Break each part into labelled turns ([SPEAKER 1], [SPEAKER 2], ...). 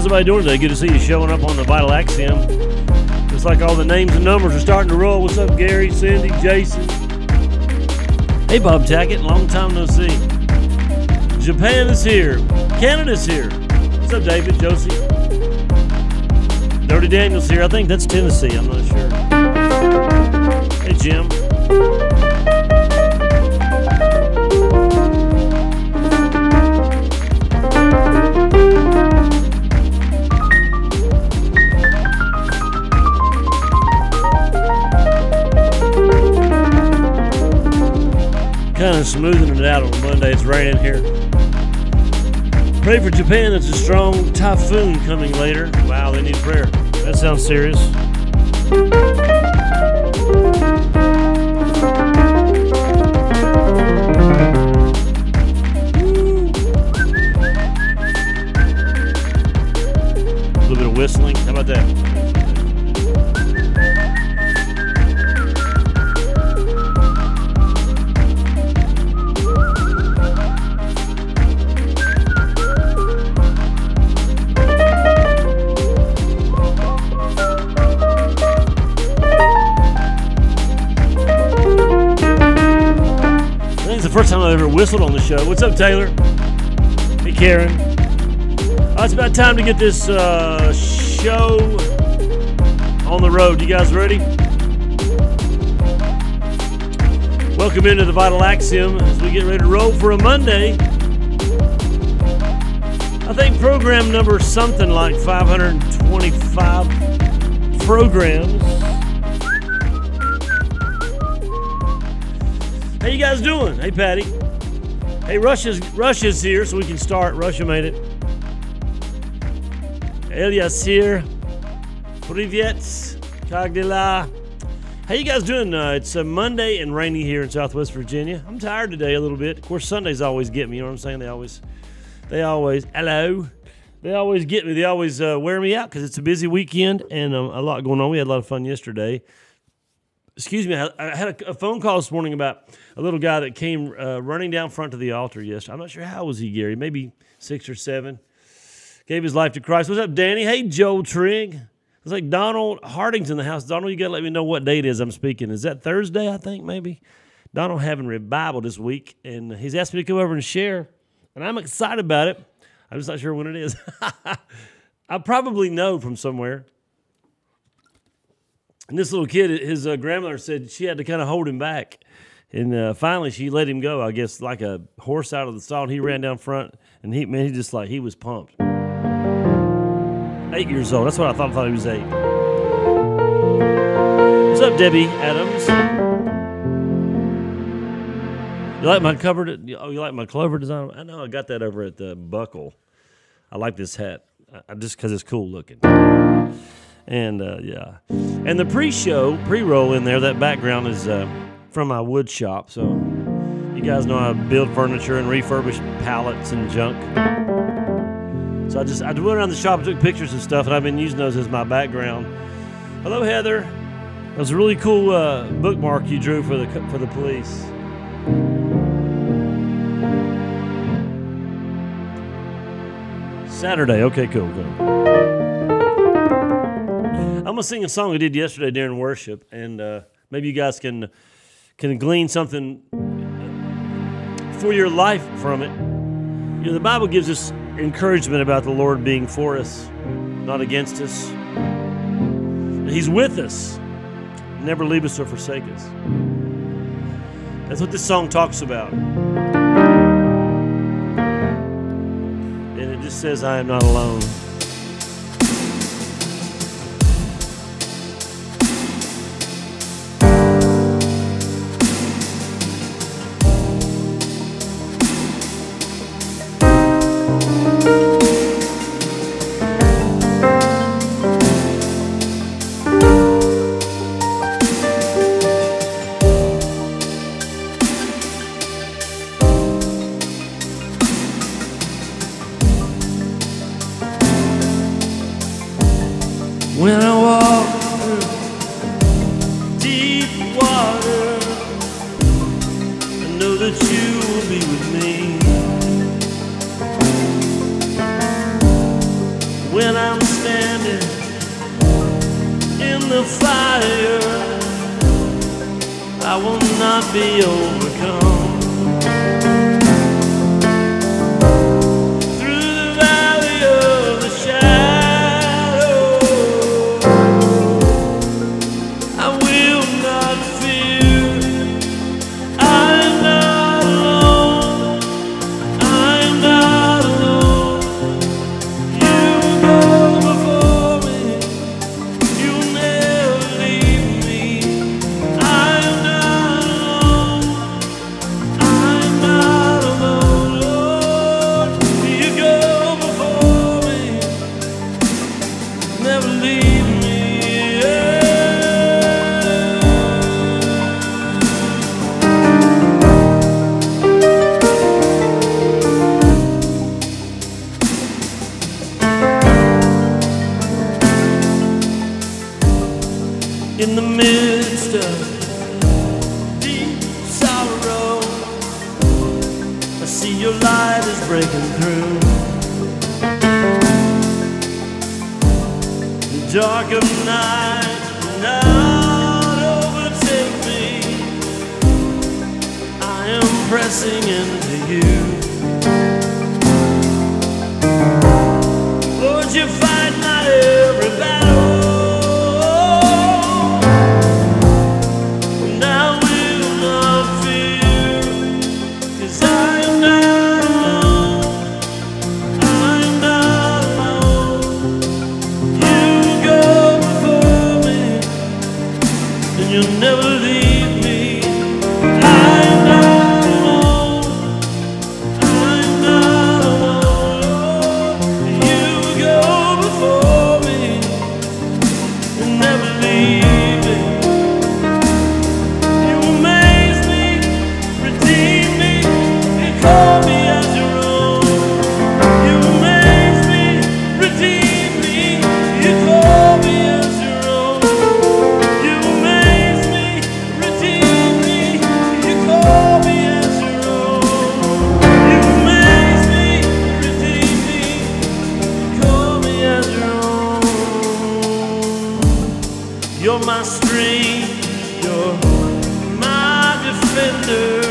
[SPEAKER 1] How's everybody doing today? Good to see you showing up on the Vital Axiom. Looks like all the names and numbers are starting to roll. What's up, Gary, Cindy, Jason? Hey, Bob Tackett. Long time no see. Japan is here. Canada's here. What's up, David, Josie? Dirty Daniel's here. I think that's Tennessee. I'm not sure. Hey, Jim. Kind of smoothing it out on Monday. It's raining here. Pray for Japan. There's a strong typhoon coming later. Wow, they need prayer. That sounds serious. A little bit of whistling. How about that? First time I've ever whistled on the show. What's up, Taylor? Hey, Karen. It's about time to get this show on the road. You guys ready? Welcome into the Vital Axiom as we get ready to roll for a Monday. I think program number something like 525 programs. How you guys doing? Hey, Patty. Hey, Russia's here, so we can start. Russia made it. Elias here. Privyet. Как дела? How you guys doing? It's a Monday and rainy here in Southwest Virginia. I'm tired today a little bit. Of course, Sundays always get me. You know what I'm saying? They always, hello. They always get me. They always wear me out because it's a busy weekend and a lot going on. We had a lot of fun yesterday. Excuse me, I had a phone call this morning about a little guy that came running down front to the altar yesterday. I'm not sure how old was he, Gary, maybe 6 or 7. Gave his life to Christ. What's up, Danny? Hey, Joel Trigg. It's like Donald Harding's in the house. Donald, you got to let me know what day it is I'm speaking. Is that Thursday, I think, maybe? Donald having revival this week, and he's asked me to come over and share, and I'm excited about it. I'm just not sure when it is. I probably know from somewhere. And this little kid, his grandmother said she had to kind of hold him back. And finally, she let him go, I guess, like a horse out of the stall. And he ran down front, and he was pumped. 8 years old. That's what I thought he was 8. What's up, Debbie Adams? You like my cover? You like my clover design? I know I got that over at the Buckle. I like this hat, just because it's cool looking. And, yeah. And the pre-roll in there, that background is from my wood shop. So you guys know I build furniture and refurbish pallets and junk. So I went around the shop and took pictures and stuff, and I've been using those as my background. Hello, Heather. That was a really cool bookmark you drew for the police. Saturday. Okay, cool. I'm going to sing a song we did yesterday during worship, and maybe you guys can glean something for your life from it. You know, the Bible gives us encouragement about the Lord being for us, not against us. He's with us, never leave us or forsake us. That's what this song talks about. And it just says, I am not alone. When I walk through deep water, I know that you will be with me. when I'm standing in the fire, I will not be overcome. Through the valley of the shadow, I will not fear. I'm not alone. I'm not alone. You go before me. You'll never leave me. I'm not alone. I'm not alone, Lord. You go before me. Never leave me. In the midst of deep sorrow, I see your light is breaking through. The dark of night will not overtake me. I am pressing into you. Lord, you fight my every battle. You'll never leave me. I'm not alone. I'm not alone. You go before me and never leave me. You amaze me, redeem me, and call me as your own. You amaze me, redeem me, you call me as your own. You amaze me, redeem me, you call me as your own. You amaze me, redeem me, you call me as your own. You're my strength, you're my defender,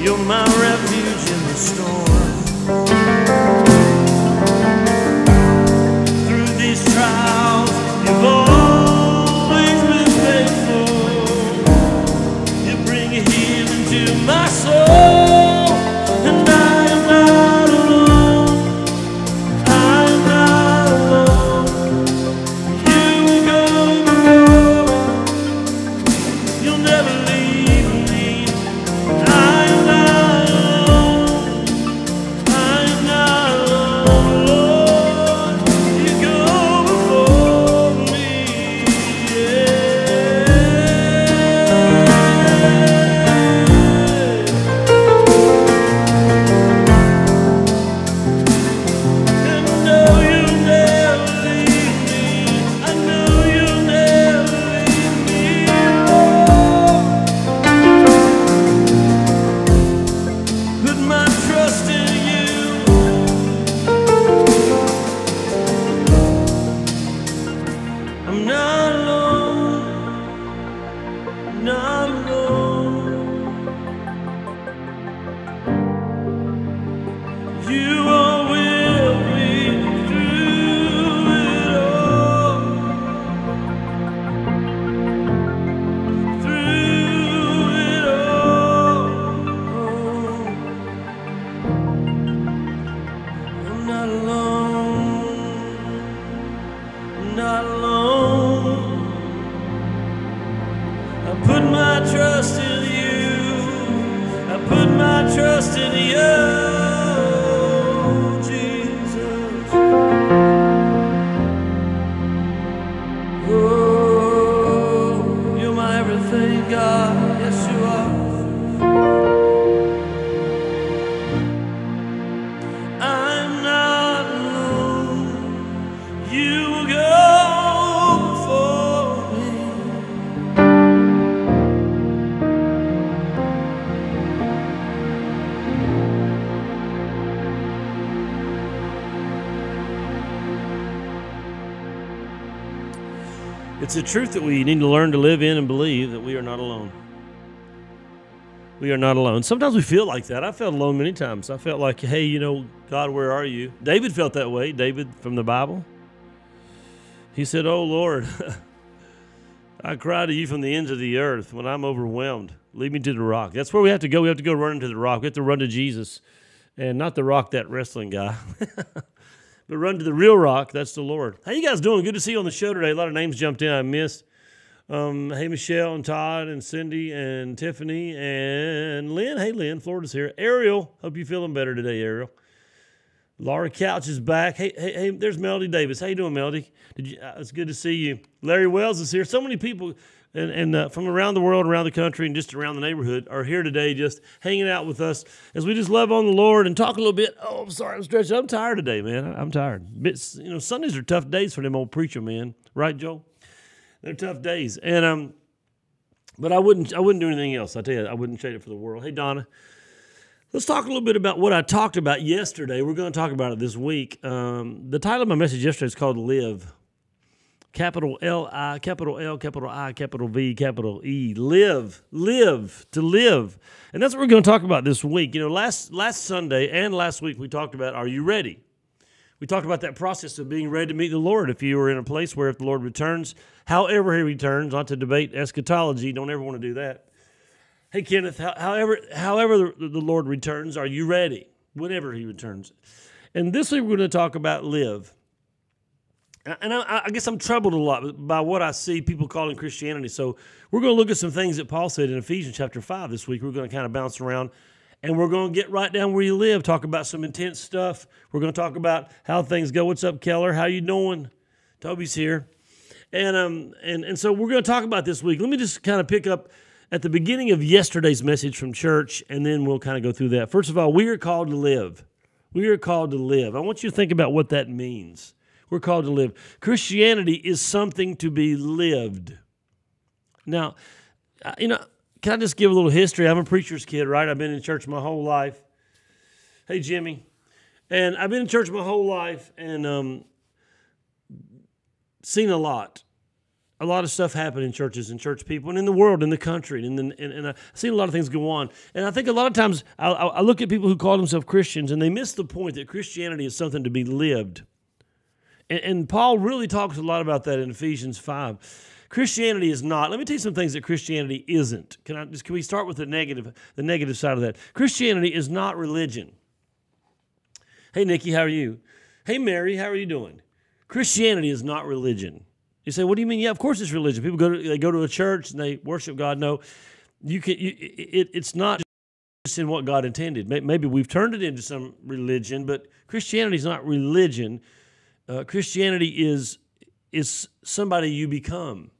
[SPEAKER 1] you're my refuge in the storm. Through these trials, you've always been faithful. You bring healing to my soul, and I am not alone. I'm not alone. You go before me. You'll never leave me. I'm not alone. It's a truth that we need to learn to live in and believe that we are not alone. We are not alone. Sometimes we feel like that. I felt alone many times. I felt like, hey, God, where are you? David felt that way. David from the Bible. He said, oh, Lord, I cry to you from the ends of the earth when I'm overwhelmed. Lead me to the rock. That's where we have to go. We have to go running to the rock. We have to run to Jesus. And not the rock, that wrestling guy. But run to the real rock. That's the Lord. How you guys doing? Good to see you on the show today. A lot of names jumped in I missed. Hey, Michelle and Todd and Cindy and Tiffany and Lynn. Hey, Lynn, Florida's here. Ariel, hope you're feeling better today, Ariel. Laura Couch is back. Hey, there's Melody Davis. How you doing, Melody? It's good to see you. Larry Wells is here. So many people and from around the world, around the country, and just around the neighborhood are here today just hanging out with us as we just love on the Lord and talk a little bit. Oh, I'm sorry, I'm stretched. I'm tired today, man. I'm tired. Sundays are tough days for them old preacher men. Right, Joel? They're tough days. And but I wouldn't do anything else. I tell you, I wouldn't trade it for the world. Hey, Donna. Let's talk a little bit about what I talked about yesterday. We're going to talk about it this week. The title of my message yesterday is called Live. Capital L-I, capital L, capital I, capital V, capital E. Live, to live. And that's what we're going to talk about this week. Last Sunday and last week we talked about, are you ready? We talked about that process of being ready to meet the Lord. If you are in a place where if the Lord returns, however he returns, not to debate eschatology, don't ever want to do that. Hey, Kenneth, however the Lord returns, are you ready? Whenever he returns. And this week we're going to talk about live. And I guess I'm troubled a lot by what I see people calling Christianity. So we're going to look at some things that Paul said in Ephesians chapter 5 this week. We're going to kind of bounce around, and we're going to get right down where you live, talk about some intense stuff. We're going to talk about how things go. What's up, Keller? How you doing? Toby's here. And so we're going to talk about this week. Let me just kind of pick up at the beginning of yesterday's message from church, and then we'll kind of go through that. First of all, we are called to live. We are called to live. I want you to think about what that means. We're called to live. Christianity is something to be lived. Now, can I just give a little history? I'm a preacher's kid, right? I've been in church my whole life. Hey, Jimmy. And I've been in church my whole life and seen a lot. A lot of stuff happen in churches and church people and in the world, in the country. And I've seen a lot of things go on. And I think a lot of times I look at people who call themselves Christians and they miss the point that Christianity is something to be lived. And Paul really talks a lot about that in Ephesians 5. Christianity is not. Let me tell you some things that Christianity isn't. Can we start with the negative side of that? Christianity is not religion. Hey, Nikki, how are you? Hey, Mary, how are you doing? Christianity is not religion. You say, what do you mean? Yeah, of course it's religion. People go to a church and they worship God. No, it's not just in what God intended. Maybe we've turned it into some religion, but Christianity is not religion. Christianity is somebody you become.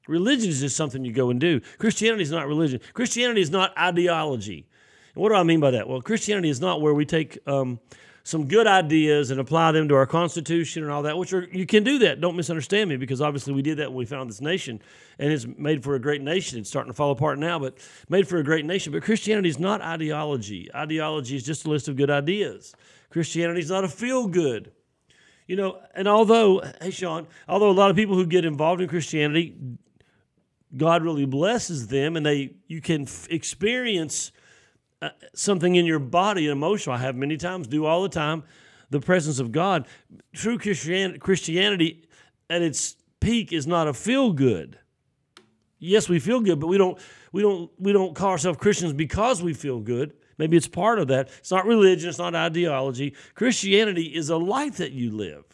[SPEAKER 1] Religion is just something you go and do. Christianity is not religion. Christianity is not ideology. And what do I mean by that? Well, Christianity is not where we take some good ideas and apply them to our Constitution and all that, you can do that. Don't misunderstand me, because obviously we did that when we found this nation, and it's made for a great nation. It's starting to fall apart now, but made for a great nation. But Christianity is not ideology. Ideology is just a list of good ideas. Christianity is not a feel-good. And although a lot of people who get involved in Christianity, God really blesses them, and you can experience something in your body, emotional. I have many times, do all the time, the presence of God. True Christianity at its peak is not a feel-good. Yes, we feel good, but we don't call ourselves Christians because we feel good. Maybe it's part of that. It's not religion. It's not ideology. Christianity is a life that you live.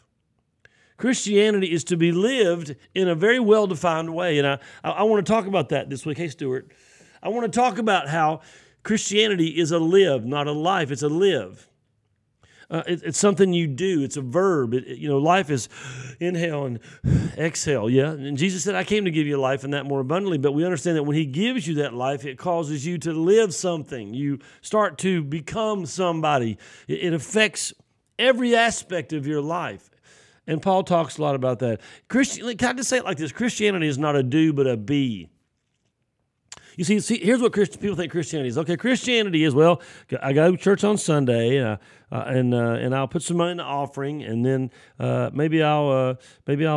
[SPEAKER 1] Christianity is to be lived in a very well-defined way. And I want to talk about that this week. Hey, Stuart. I want to talk about how Christianity is a live, not a life. It's a live. It's something you do. It's a verb. Life is inhale and exhale, yeah? And Jesus said, I came to give you life and that more abundantly, but we understand that when he gives you that life, it causes you to live something. You start to become somebody. It affects every aspect of your life. And Paul talks a lot about that. Can I just say it like this? Christianity is not a do, but a be. You see, here's what people think Christianity is. Okay, Christianity is, well, I go to church on Sunday, and I'll put some money in the offering, and then maybe I'll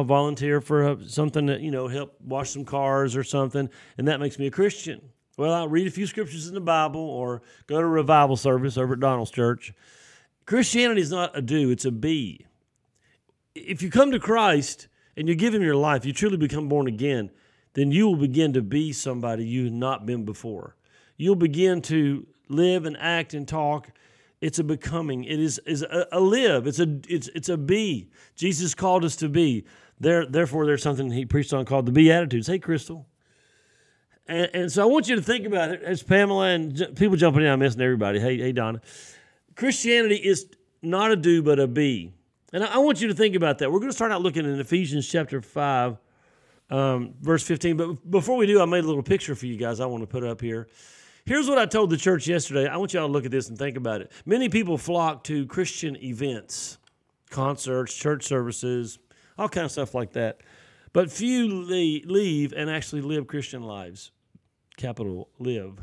[SPEAKER 1] volunteer for something that, help wash some cars or something, and that makes me a Christian. Well, I'll read a few scriptures in the Bible or go to a revival service over at Donald's church. Christianity is not a do, it's a be. If you come to Christ and you give him your life, you truly become born again, then you will begin to be somebody you've not been before. You'll begin to live and act and talk. It's a becoming. It is a live. It's a be. Jesus called us to be. Therefore, there's something he preached on called the Beatitudes. Hey, Crystal. And so I want you to think about it as Pamela and people jumping in. I'm missing everybody. Hey, Donna. Christianity is not a do, but a be. And I want you to think about that. We're going to start out looking in Ephesians chapter 5. Verse 15, but before we do, I made a little picture for you guys I want to put up here. Here's what I told the church yesterday. I want y'all to look at this and think about it. Many people flock to Christian events, concerts, church services, all kinds of stuff like that. But few leave and actually live Christian lives. Capital live.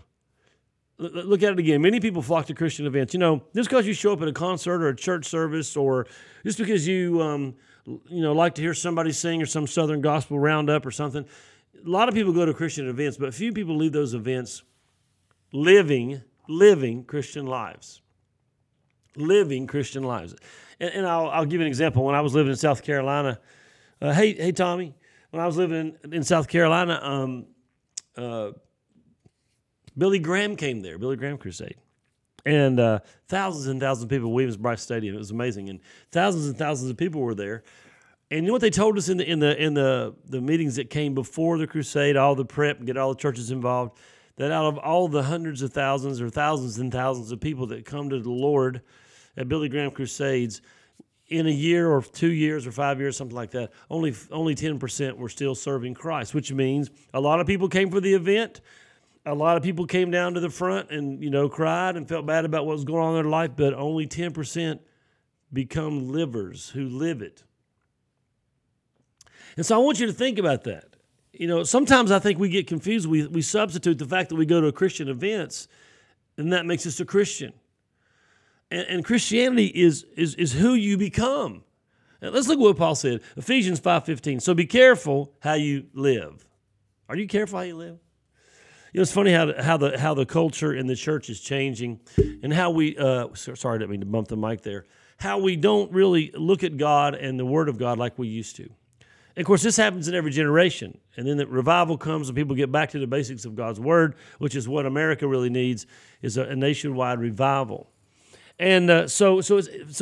[SPEAKER 1] Look at it again. Many people flock to Christian events. Just because you show up at a concert or a church service, or just because you like to hear somebody sing or some Southern gospel roundup or something. A lot of people go to Christian events, but few people leave those events living Christian lives. Living Christian lives. And I'll give you an example. When I was living in South Carolina, hey Tommy, when I was living in South Carolina, Billy Graham came there, Billy Graham Crusade. And thousands and thousands of people at Williams-Brice Stadium. It was amazing. And thousands of people were there. And you know what they told us in the meetings that came before the crusade, all the prep, get all the churches involved, that out of all the hundreds of thousands or thousands and thousands of people that come to the Lord at Billy Graham Crusades, in a year or 2 years or 5 years, something like that, only 10% were still serving Christ, which means a lot of people came for the event. A lot of people came down to the front and, cried and felt bad about what was going on in their life, but only 10% become livers who live it. And so I want you to think about that. Sometimes I think we get confused. We substitute the fact that we go to Christian events, and that makes us a Christian. And Christianity is who you become. Now, let's look at what Paul said. Ephesians 5:15. So be careful how you live. Are you careful how you live? It's funny how the culture in the church is changing, and how we sorry, I didn't mean to bump the mic there. How we don't really look at God and the Word of God like we used to. And of course, this happens in every generation. And then the revival comes, and people get back to the basics of God's Word, which is what America really needs, is a nationwide revival. And so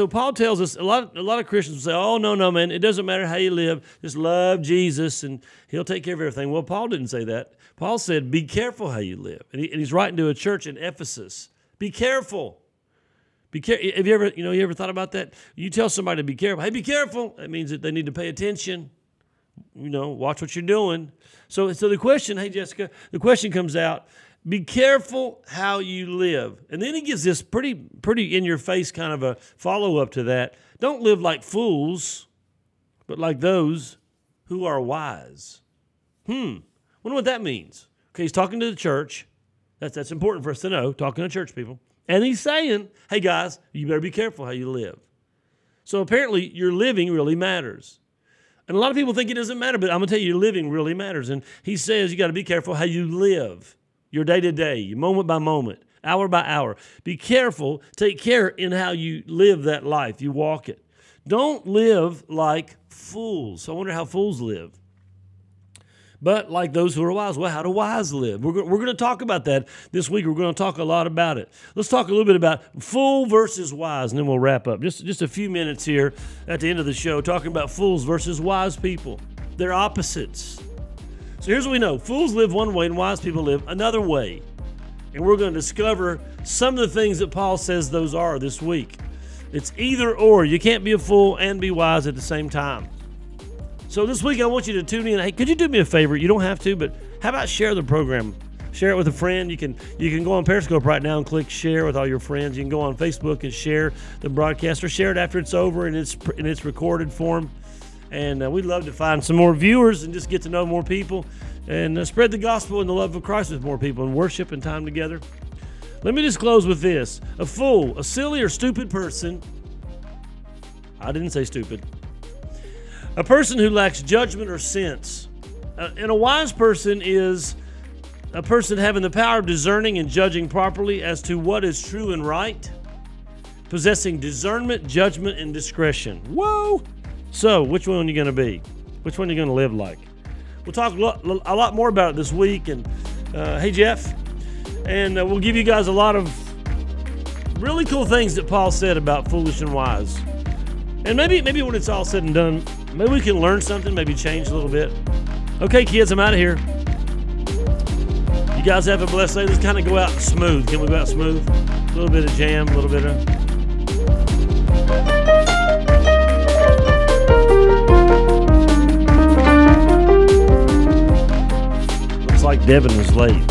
[SPEAKER 1] Paul tells us, a lot of Christians will say, oh, no, man, it doesn't matter how you live. Just love Jesus, and he'll take care of everything. Well, Paul didn't say that. Paul said, be careful how you live. And he's writing to a church in Ephesus. Be careful. Have you ever thought about that? You tell somebody to be careful. Hey, be careful. That means that they need to pay attention. Watch what you're doing. So the question, hey, Jessica, the question comes out, be careful how you live. And then he gives this pretty in-your-face kind of a follow-up to that. Don't live like fools, but like those who are wise. Wonder what that means. Okay, he's talking to the church. That's important for us to know, talking to church people. And he's saying, hey, guys, you better be careful how you live. So apparently your living really matters. And a lot of people think it doesn't matter, but I'm going to tell you, your living really matters. And he says you got to be careful how you live, your day-to-day, moment by moment, hour by hour. Be careful, take care in how you live that life, you walk it. Don't live like fools. I wonder how fools live. But like those who are wise. Well, how do wise live? We're going to talk about that this week. We're going to talk a lot about it. Let's talk a little bit about fool versus wise, and then we'll wrap up. Just a few minutes here at the end of the show talking about fools versus wise people. They're opposites. So here's what we know. Fools live one way and wise people live another way. And we're going to discover some of the things that Paul says those are this week. It's either or. You can't be a fool and be wise at the same time. So this week I want you to tune in. Hey, could you do me a favor? You don't have to, but how about share the program? Share it with a friend. You can go on Periscope right now and click share with all your friends. You can go on Facebook and share the broadcast, or share it after it's over and it's recorded form. And we'd love to find some more viewers and just get to know more people. and spread the gospel and the love of Christ with more people and worship and time together. Let me just close with this. A fool, a silly or stupid person, I didn't say stupid, a person who lacks judgment or sense. And a wise person is a person having the power of discerning and judging properly as to what is true and right, possessing discernment, judgment, and discretion. Whoa! So, which one are you going to be? Which one are you going to live like? We'll talk a lot more about it this week. And hey, Jeff. And we'll give you guys a lot of really cool things that Paul said about foolish and wise. And maybe when it's all said and done, maybe we can learn something, maybe change a little bit. Okay, kids, I'm out of here. You guys have a blessed day. Let's kind of go out smooth. Can we go out smooth? A little bit of jam, a little bit of... Looks like Devin was late.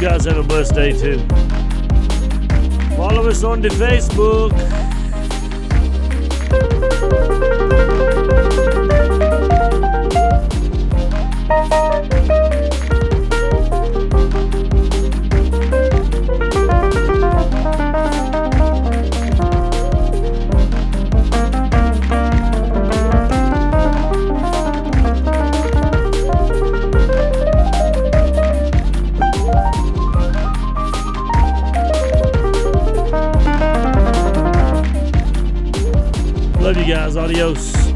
[SPEAKER 1] You guys have a blessed day too. Follow us on the Facebook. Love you guys. Adios.